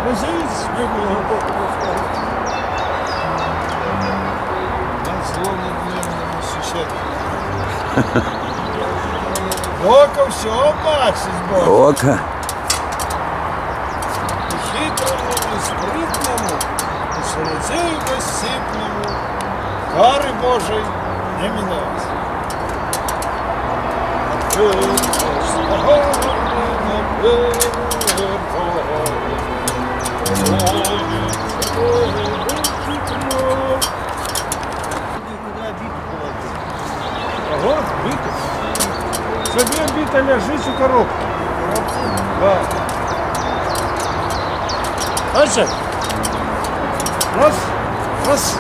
Грузись, вибило глибоко розказати. На зло надмірному сусіду. Око все бачить, Боже. Око. І хитрому, і спритному, і серцею безсипному, кари Божої не мінялась. Ага, бита. Собі бита лежить у коробці. Да. Дальше. Раз, раз.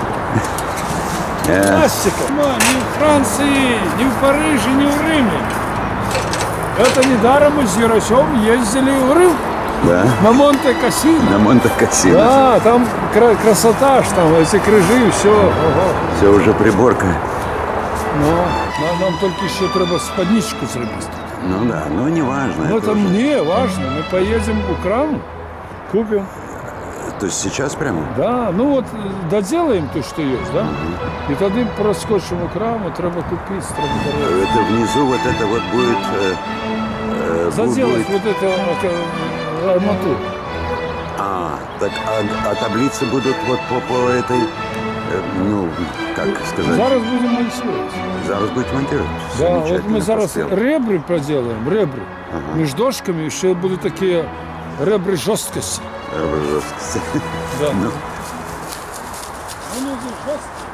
Пластика. Ни в Франции, ни в Париже, ни в Риме. Это недаром мы с Яросем ездили в Рим. Да. На Монте-Кассино. На Монте-Кассино. Да, там красота ж, там эти крыжи, все. Ого. Все уже приборка. Но нам только еще треба спадничку зробити. Ну да, но не важно. Ну это уже. мне важно. Мы поедем в Украину, купим. То есть сейчас прямо? Да, ну вот доделаем то, что есть, да? И тогда проскочим в Украину, треба купить, треба дорогу. Это внизу вот это вот будет... Заделать будет... вот это арматуру. Так, а таблицы будут вот по этой, ну, как сказать, Зараз будем монтировать. зараз будет монтировать. Да, вот Замечательно мы зараз поспел. ребры проделаем, ребры. Ага. Между дошками еще будут такие ребры жесткости. Жесткость. Да. Ну, Они будут жесткие.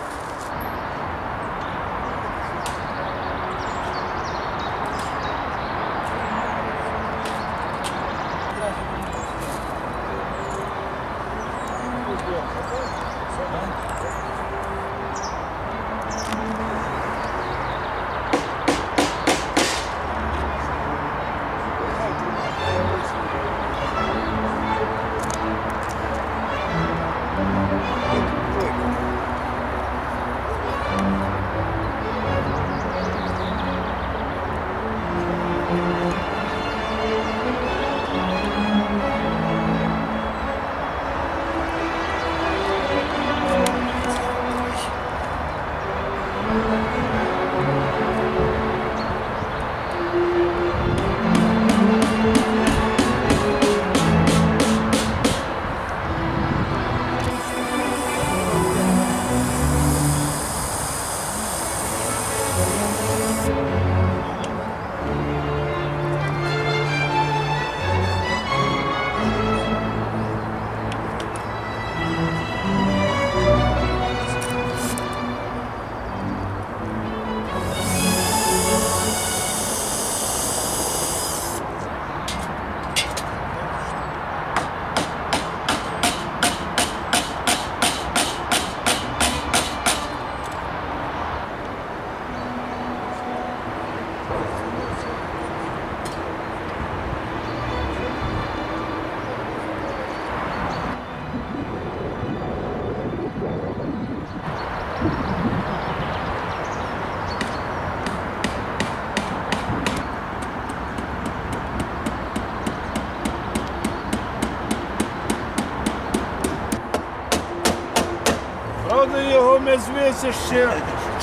Правда, його медведь ще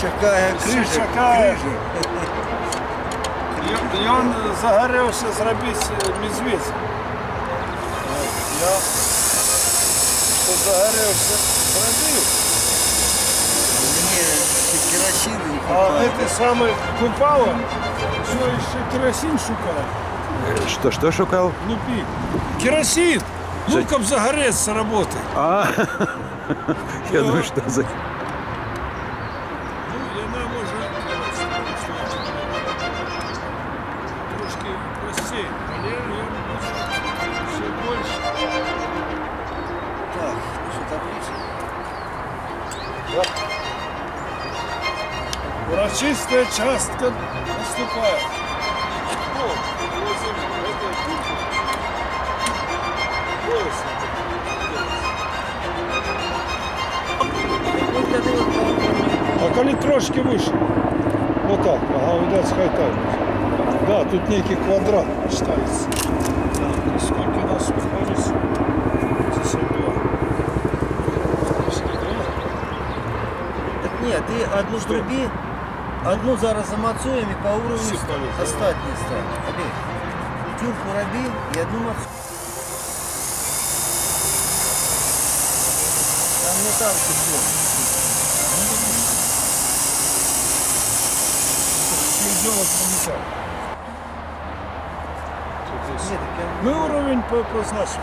Чекає ще чекає. І він загорівся зробити медведь. Я що загорівся, зробив. Мені керосин не А хватає. це саме купало, що ще керосин шукає. Что шукал? Ну пік. Керосин! Ну, как загореться работает. Я думаю, что за... Ну, і вона може трошки простіше, але він все більше. Так, що таблиця? Урочистая частка наступает. Вот, возле этой турки. Пояс. А коли трошки выше. Вот так. Ага, видать, хай-тай. Да, тут некий квадрат ставится. Да, сколько нас выходит? Нет, ты одну труби, одну зараз замацуем и по уровню остатние ставим. Обей. Тюрку роби и одну мацу. Там не так все. Дело гуманитарное. Нет, так я... Мы уровень позначим.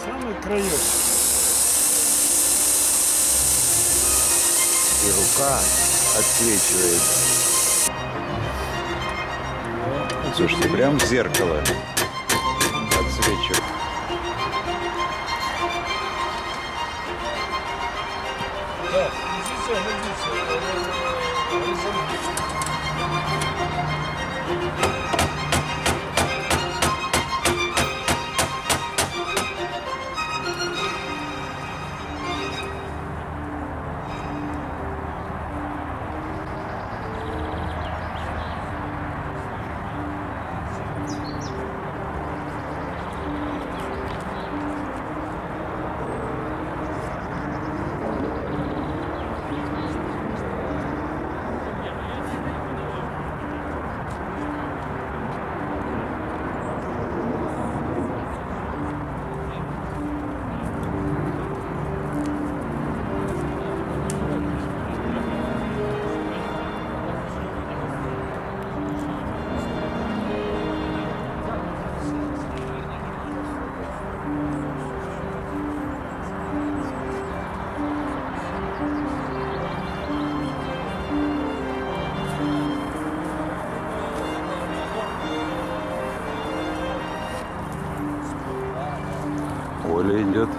Самый краек. И рука отсвечивает. Слушайте, прям в зеркало отсвечивает. Да, глядите. Оля идет.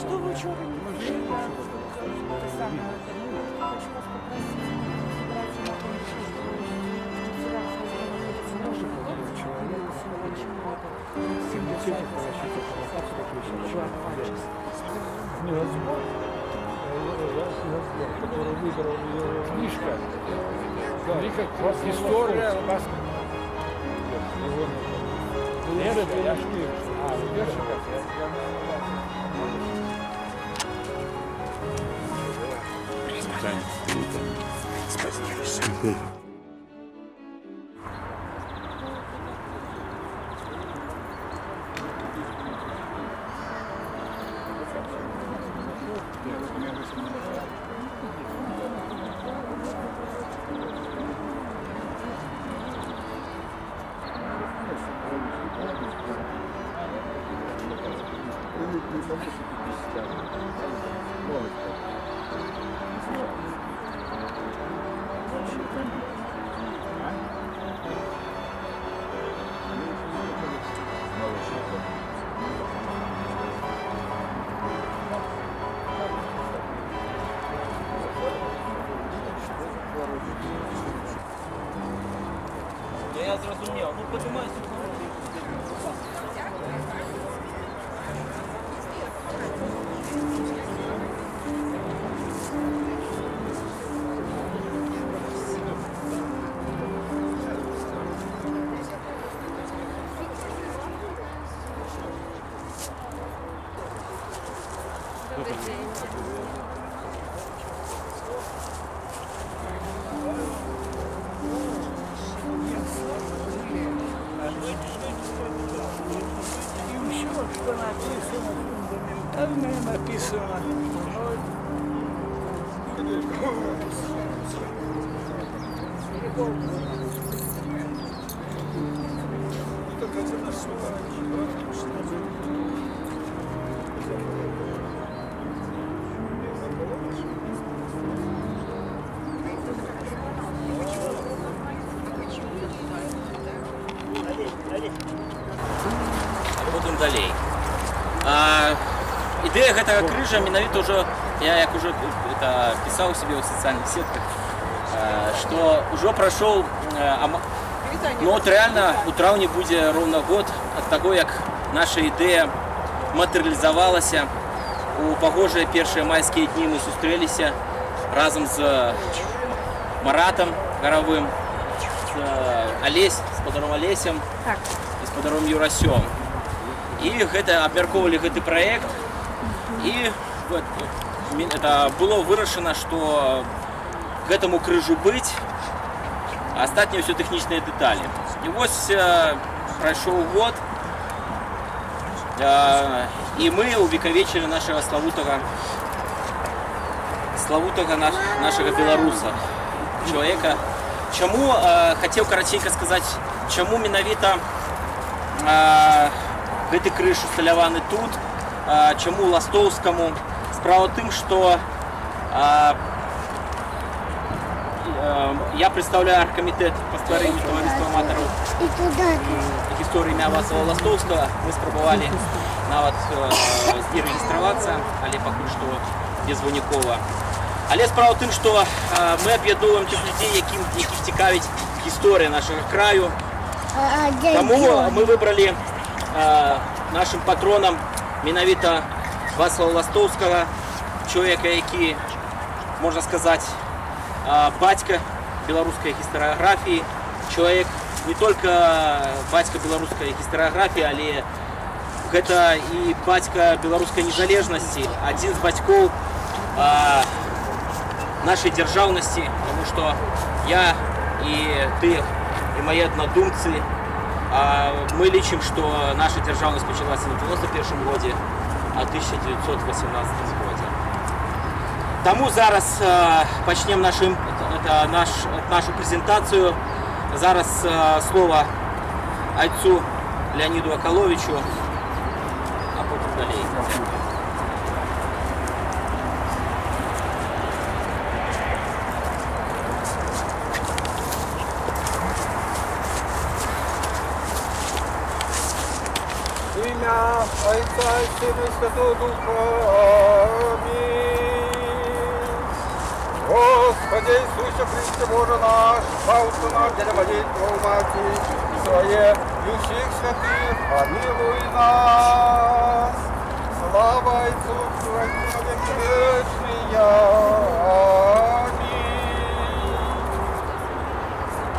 Что вы что вы не можете? Это самое. Я хочу вас попросить убрать на помощь, что вы вчера находится который выбрал ее книжка. История. Спасибо. Я зрозумів. Ну, подимайся. И еще что написано, там мне написано. Будем далей. Ідэя гэтага крыжа менавіта ўжо я як уже это пісаў себе ў сацыяльных сетках, што ўжо прайшоў ну от реально у траўні будзе роўна год ад таго, як наша ідэя матэрыялізавалася. У пагожыя першыя майскія дні мы сустрэліся разам з Маратам Гаравым, з спадаром Алесем і спадаром Юрасём. І гэта абмяркоўвалі гэты праект, і это было вырашана, што гэтаму крыжу быць, а астатнія ўсё тэхнічныя дэталі. І вось прайшоў год, і мы увекавечылі нашага славутага нашага беларуса, чалавека. Чаму хацеў карацейка сказаць, чаму менавіта гэты крыж усталяваны тут, чаму Ластоўскаму? Справа ў тым, што я представляю аргкамітэт па стварэнню таварыства аматараў гісторыі імя Вацлава Ластоўскага. Мы спрабавалі нават і рэгістравацца, але пакуль што безвынікова. Але справа ў тым, што мы аб'ядноўваем тых людзей, якіх цікавіць гісторыя нашага краю. Таму мы выбралі нашим патронам менавіта Вацлава Ластоўскага, чалавека, які, можна сказаць, бацька беларускай гістарыяграфіі, чалавек не толькі бацька беларускай гістарыяграфіі, але гэта і бацька беларускай незалежнасці, адзін з бацькоў нашай дзяржаўнасці, тому што я і ты, і мае аднадумцы, мы лічым, што наша дзяржаўнасць пачалася на 91 годзе, а 1918 годзе. Таму зараз пачнем нашу прэзентацыю. Зараз слова айцу Леониду Акаловичу, а потым далей. Ім'я Отця і Сина і Святого Духа. Амінь. Господи Иисусе Христе, Боже наш, пожалуйста, нам для молитвы Мати Своей, любящих святых, помилуй нас. Слава Отцу, Сыну и Духу вечные. Аминь.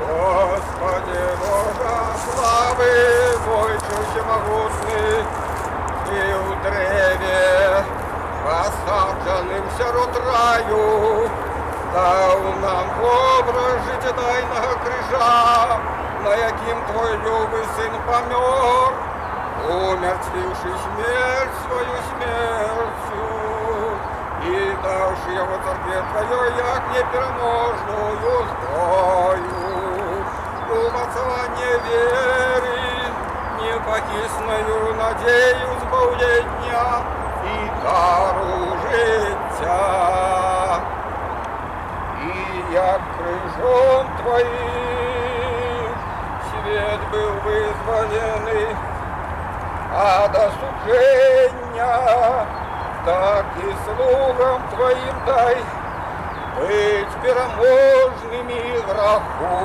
Господи Боже славы, Бойче всемогутный, и у древе, посадженным сярод раю, дав нам образ життєдайного крижа, на яким Твой любий Син помер, умертвивши смерть свою смертью, и давши его церкви Твоей, як непереможную зброю, умацование веры, непохисную надею збавлення и дару життя. И як крижом Твоим свет был вызволенный от осуждения, так и слугам Твоим дай быть переможными греху.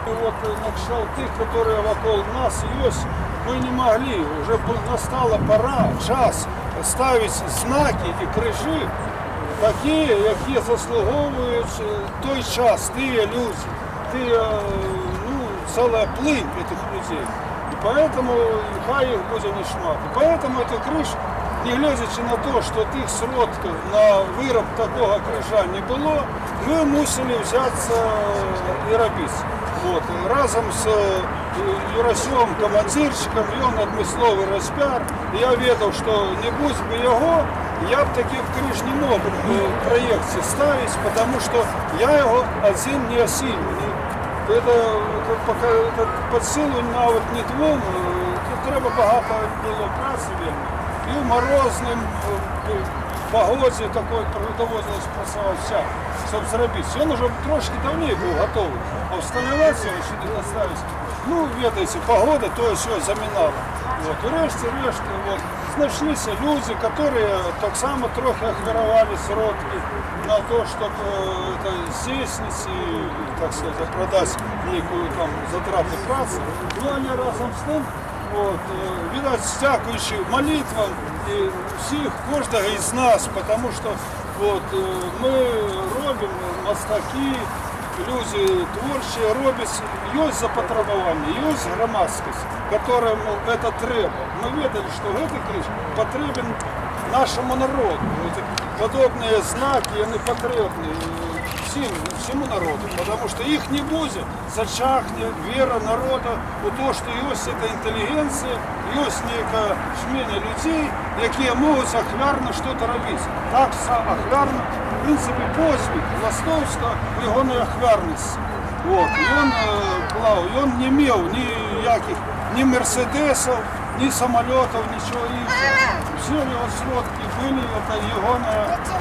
И вот нашел тех, которые вокруг нас есть, мы не могли, уже настала пора, час ставить знаки и крижи, такі, які заслуговують той час, ті люди, целая плынь этих людей. И поэтому хай их будет не шмат. И поэтому этот крыш не глядячи на те, що тих сродків на вироб такого крижа не було, ми мусили взятися і робити. Вот. Разом з Юрасем, командирчиком, він адмисловий розпяр. Я ведав, що не будь би його, я б таких криж не мог в проєкті ставити, тому що я його один не осилю. Это під силу навіть не двом, тут треба багато було праці. І в морозному погоді такої доводилось працювати, щоб зробити. Він вже трошки давніше був готовий. А встановити його сюди доставити, ну, видите, погода то все замінала. Вот. І решті, вот, знайшлися люди, які так само трохи ахвяровали сродки на то, щоб здійснити і, так сказати, продати некую там затрату праці. Ну, вони разом з тим, вот, видать, дякуючи молитвам і всіх, кожного із нас, тому що вот, ми робимо мастаки, люди творчі роблять, є запотребування, є громадськість, которому це треба. Ми видали, що цей криж потрібен нашому народу. Подобні знаки, вони потрібні всему народу, потому что их не будет, зачахнет вера народа у то, что есть эта интеллигенция, есть некое жмение людей, которые могут ахвярно что-то робить. Так ахвярно, в принципе, подвиг Ластовського в його ахвярності. Вот. И он не имел ни мерседесов, ни самолетов, ничего іншого. Все его сродки были, это его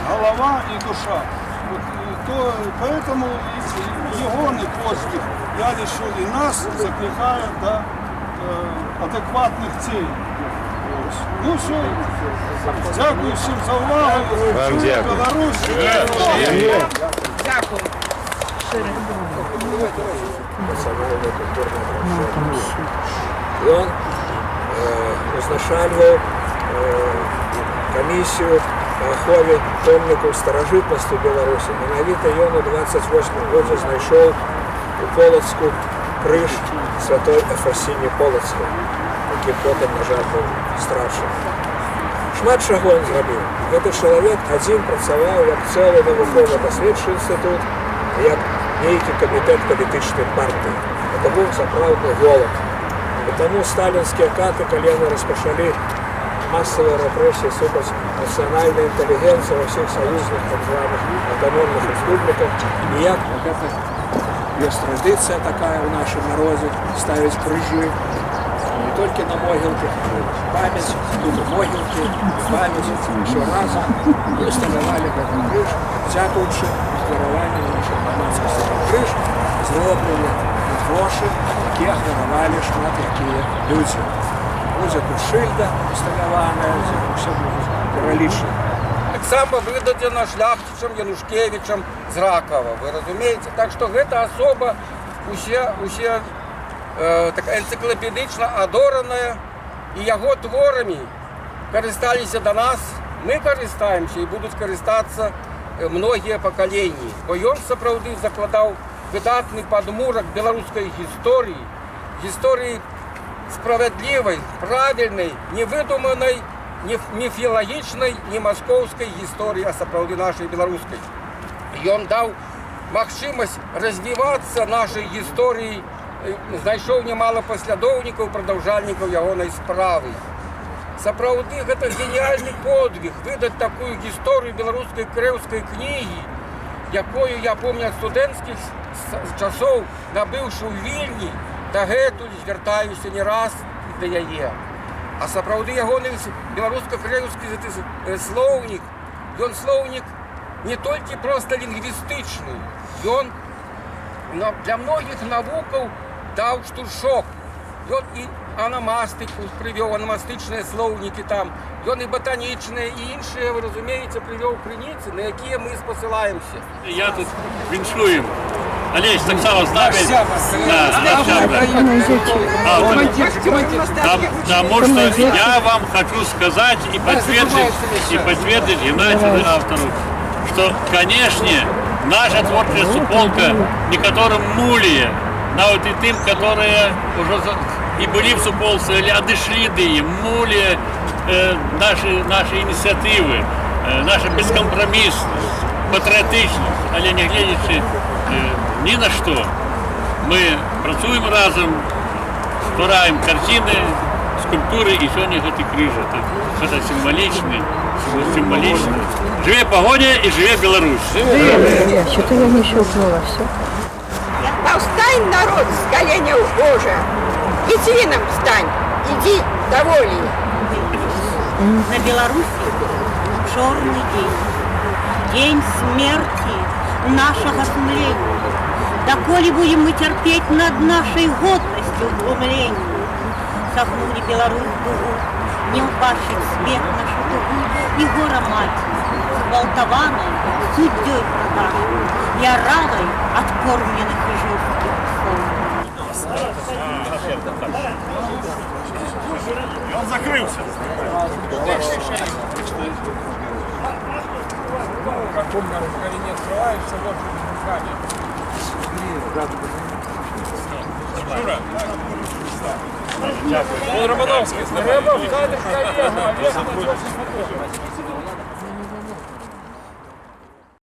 голова и душа. То поэтому его подвиг, я решил, и нас закликает до адекватных целей. Ну все, дякую всім за увагу. Вам дякую. Беларусь. Дякую. И он узначальвал комиссию по ахове помніків старожитності Беларуси. Менавіта ён у 28 годзе знайшоў у Полацку крыж святой Эфросіні Полацкай, які потым, на жаль, быў страчаны. Шмат чаго ён зрабіў. Гэты чалавек адзін працаваў як цэлы навукова-даследчы інстытут, як нейкі камітэт палітычнай партыі. Это быў сапраўдны голад. І таму сталінскія каты, калі яны распачалі массовая репрессия супер национальной интеллигенции во всех союзных так званых автономных республиках. И есть традиция такая в нашем народе ставить крыжи не только на могилке, память, тут и могилки, и память, еще разом и установили этот крыж, дякуючи ахвяруванню наших громадських крыж, зроблені гроші, які ахвярували шмат які люди. Буде тут шильда усталявана, все буде перелічено. Так само видадено Шляхтичем, Янушкевичем з Ракова, ви розумієте? Так що гэта особа усе така енциклопедична адорана, і його творами користалися до нас, ми користаємося і будуть користатися многие покоління. Бо він, справді, закладав видатний подмурок білоруської історії, справедливой, правильной, невыдуманной, не мифологичной, не московской истории, а сапраўды нашей белорусской. И он дал магчымасць развиваться нашей истории, знайшоў немало последовников, продолжальников ягонай справы. Сапраўды, гэта гениальный подвиг, выдать такую историю белорусской крэўскай книги, якую я помню от студэнцкіх часоў, набыўшы ў Вільні, дагэтуль звяртаюся не раз да яе. А сапраўды ягоны беларуска-крэўскі слоўнік, ён слоўнік не толькі проста лінгвістычны, ён для многіх навукаў даў штуршок. Ён і анамастыку прывёў, анамастычныя слоўнікі там, ён і ботанічныя, і іншыя, вы разумееце, прывёў крыніцы, на якія мы спасылаемся. Я тут віншую. Олесь, так само с нами. Потому что я вам хочу сказать и подтвердить Геннадию автору, что, конечно, наша творчая суполка некоторым мулие, навіть і тим, которые уже и были в суполце, или одошли до мулие, наші ініціативи, наша безкомпромісність, патріотичність, але не глядячи ні на що, ми працюємо разом, створюємо картини, скульптури і сьогодні ці крижі. Це символічно. Живе погоня і живе Білорусь. Что-то я не щелкнула все. Повстань, народ, с коленев Божия! Литвином стань, иди до воли! На Беларуси черный день, день смерти нашего сумления. Доколе будем мы терпеть над нашей годностью глумления? Согнули Беларусь дугу, не упавший в свет нашу дугу, и гора мать, сболтованной, судьей продажной, и оравой откормленных и жестких псов. Он закрылся. Романовський, треба вкати в колено, а вверх на